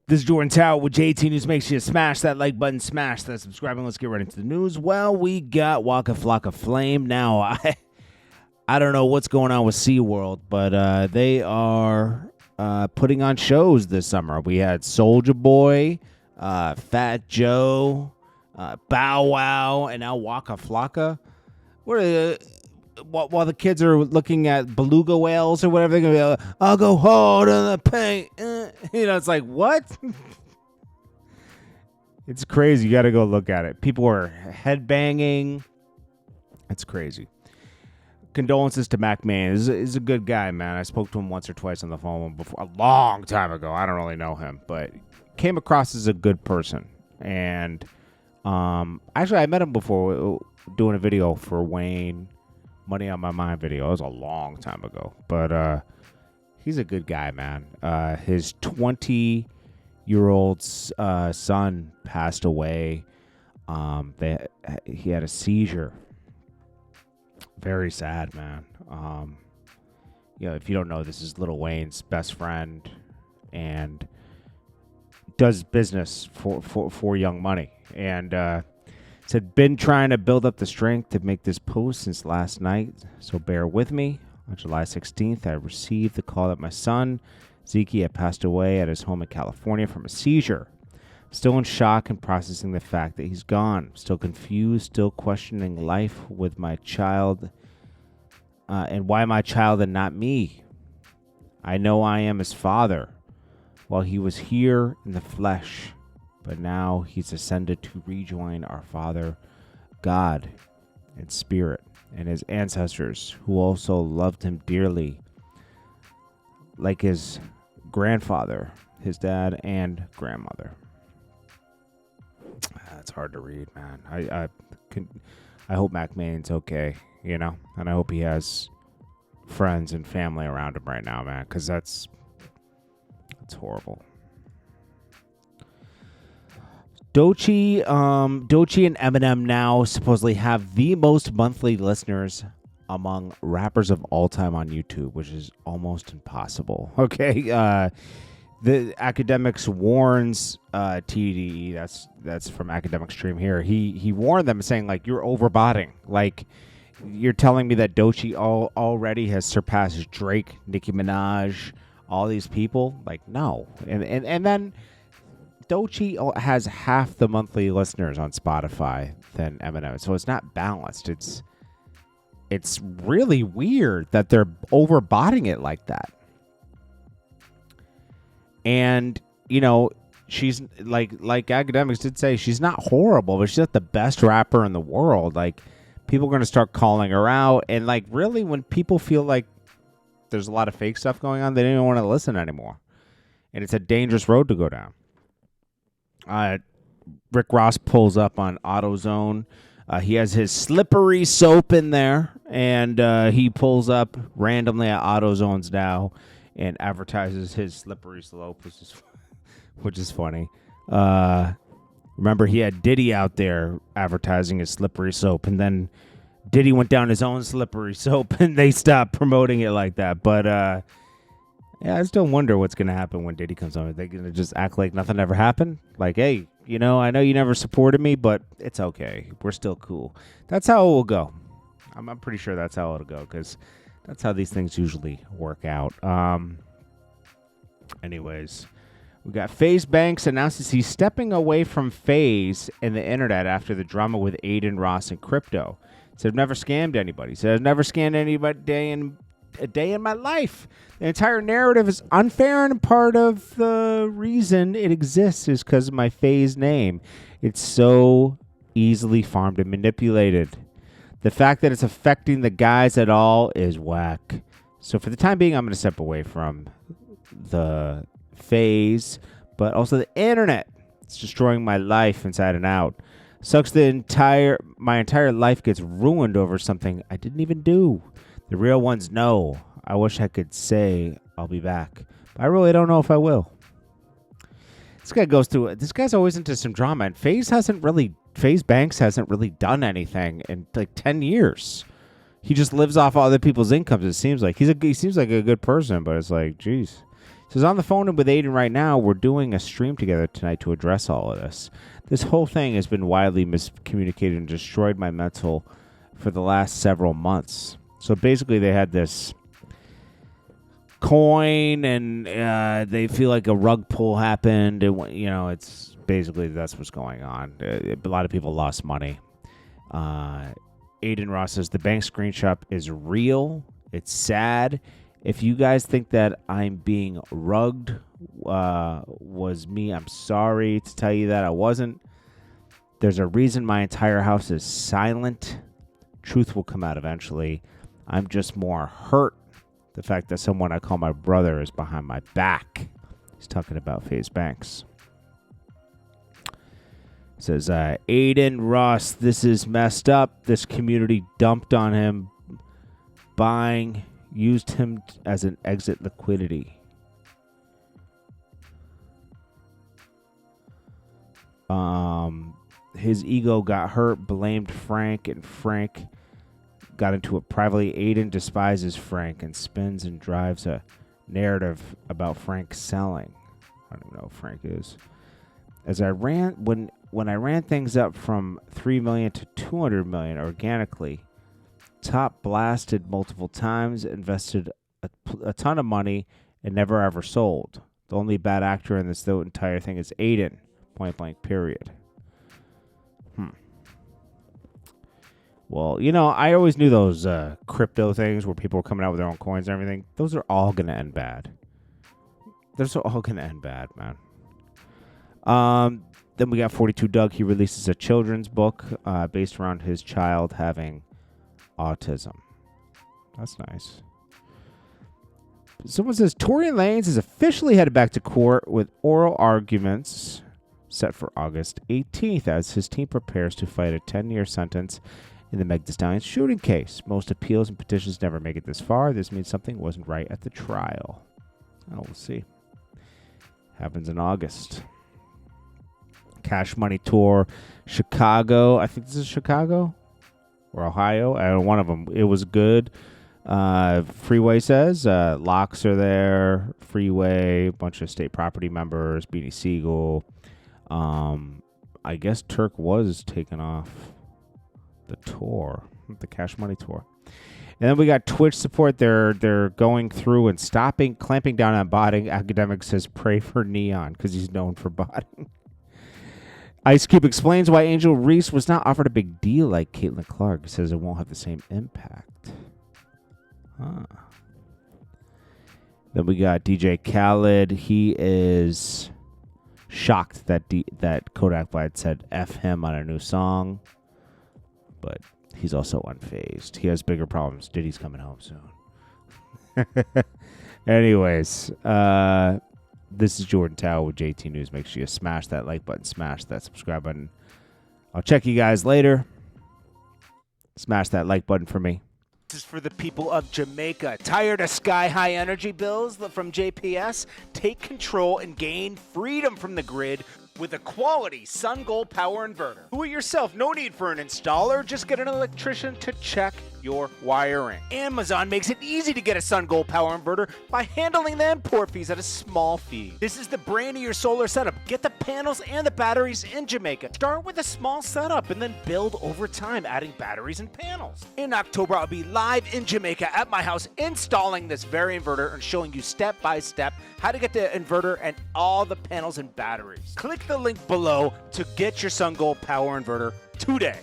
This is Jordan Tower with JT News. Make sure you smash that like button, smash that subscribe, and let's get right into the news. Well, we got Waka Flocka Flame. Now, I don't know what's going on with SeaWorld, but they are putting on shows this summer. We had Soulja Boy, Fat Joe, Bow Wow, and now Waka Flocka. While the kids are looking at beluga whales or whatever, they're going to be like, I'll go hard in the paint. It's like, what? It's crazy. You got to go look at it. People are headbanging. It's crazy. Condolences to Mac Maine. He's a good guy, man. I spoke to him once or twice on the phone before, a long time ago. I don't really know him, but came across as a good person. And actually, I met him before doing a video for Wayne. Money on My Mind video. It was a long time ago. But he's a good guy, man. His 20-year-old son passed away. He had a seizure. Very sad, man. If you don't know, this is Lil Wayne's best friend and does business for Young Money. And said, been trying to build up the strength to make this post since last night, so bear with me. On July 16th, I received the call that my son, Zeke, had passed away at his home in California from a seizure. Still in shock and processing the fact that he's gone. Still confused, still questioning life with my child, and why my child and not me. I know I am his father, while he was here in the flesh. But now he's ascended to rejoin our Father, God, and Spirit, and his ancestors, who also loved him dearly, like his grandfather, his dad, and grandmother. That's hard to read, man. I hope Mac Maine's okay, and I hope he has friends and family around him right now, man, because that's horrible. Doechii and Eminem now supposedly have the most monthly listeners among rappers of all time on YouTube, which is almost impossible. Okay, the Academics warns TDE. That's from Academic Stream here. He warned them, saying like, you're overbotting. Like, you're telling me that Doechii already has surpassed Drake, Nicki Minaj, all these people. Like, no, and then Doechii has half the monthly listeners on Spotify than Eminem, so it's not balanced. It's really weird that they're overbotting it like that. And she's like Academics did say, she's not horrible, but she's not the best rapper in the world. Like, people are going to start calling her out, and like, really, when people feel like there's a lot of fake stuff going on, they don't even want to listen anymore, and it's a dangerous road to go down. Rick Ross pulls up on AutoZone. He has his slippery soap in there, and he pulls up randomly at AutoZone's now and advertises his slippery soap, which is funny. Remember, he had Diddy out there advertising his slippery soap, and then Diddy went down his own slippery soap, and they stopped promoting it like that. But yeah, I still wonder what's going to happen when Diddy comes on. Are they going to just act like nothing ever happened? Like, hey, I know you never supported me, but it's okay. We're still cool. That's how it will go. I'm pretty sure that's how it'll go, because that's how these things usually work out. Anyways, we got Faze Banks announces he's stepping away from Faze and the internet after the drama with Adin, Ross, and crypto. Said, I've never scammed anybody. Said, I've never scammed anybody a day in my life. The entire narrative is unfair, and part of the reason it exists is because of my Faze name. It's so easily farmed and manipulated. The fact that it's affecting the guys at all is whack. So for the time being, I'm going to step away from the Faze, but also the internet. It's destroying my life inside and out. Sucks my entire life gets ruined over something I didn't even do. The real ones know. I wish I could say I'll be back, but I really don't know if I will. This guy goes through it. This guy's always into some drama, and Faze Banks hasn't really done anything in like 10 years. He just lives off other people's incomes. It seems like he seems like a good person, but it's like, geez, Says, on the phone with Adin right now. We're doing a stream together tonight to address all of this. This whole thing has been widely miscommunicated and destroyed my mental for the last several months. So basically they had this coin and they feel like a rug pull happened. And, it's basically that's what's going on. A lot of people lost money. Adin Ross says, the bank screenshot is real. It's sad. If you guys think that I'm being rugged was me, I'm sorry to tell you that I wasn't. There's a reason my entire house is silent. Truth will come out eventually. I'm just more hurt. The fact that someone I call my brother is behind my back. He's talking about Faze Banks. Says, Adin Ross, this is messed up. This community dumped on him, used him as an exit liquidity. His ego got hurt, blamed Frank, and Frank got into it privately. Adin despises Frank and spins and drives a narrative about Frank selling. I don't even know who Frank is. As I ran, when I ran things up from 3 million to 200 million organically, Top blasted multiple times, invested a ton of money, and never ever sold. The only bad actor in this entire thing is Adin. Point blank, period. Well, I always knew those crypto things where people were coming out with their own coins and everything. Those are all going to end bad. Those are all going to end bad, man. Then we got 42 Doug. He releases a children's book based around his child having autism. That's nice. Someone says, Tory Lanez is officially headed back to court with oral arguments set for August 18th as his team prepares to fight a 10-year sentence in the Meg Thee Stallion shooting case. Most appeals and petitions never make it this far. This means something wasn't right at the trial. Oh, we'll see. Happens in August. Cash Money Tour, Chicago. I think this is Chicago or Ohio. One of them. It was good. Freeway says Locks are there. Freeway, a bunch of state property members. Beanie Siegel. I guess Turk was taken off the tour, the Cash Money Tour. And then we got Twitch support. They're going through and clamping down on botting. Academic says pray for Neon because he's known for botting. Ice Cube explains why Angel Reese was not offered a big deal like Caitlin Clark. He says it won't have the same impact. Then we got DJ Khaled. He is shocked that Kodak had said F him on a new song. But he's also unfazed. He has bigger problems. Diddy's coming home soon. Anyways, this is Jordan Tower with JT News. Make sure you smash that like button, smash that subscribe button. I'll check you guys later. Smash that like button for me. This is for the people of Jamaica. Tired of sky-high energy bills from JPS? Take control and gain freedom from the grid with a quality Sun Gold power inverter. Do it yourself. No need for an installer. Just get an electrician to check your wiring. Amazon makes it easy to get a Sun Gold power inverter by handling the import fees at a small fee. This is the brain of your solar setup. Get the panels and the batteries in Jamaica. Start with a small setup and then build over time, adding batteries and panels. In October, I'll be live in Jamaica at my house installing this very inverter and showing you step by step how to get the inverter and all the panels and batteries. Click the link below to get your Sun Gold power inverter today.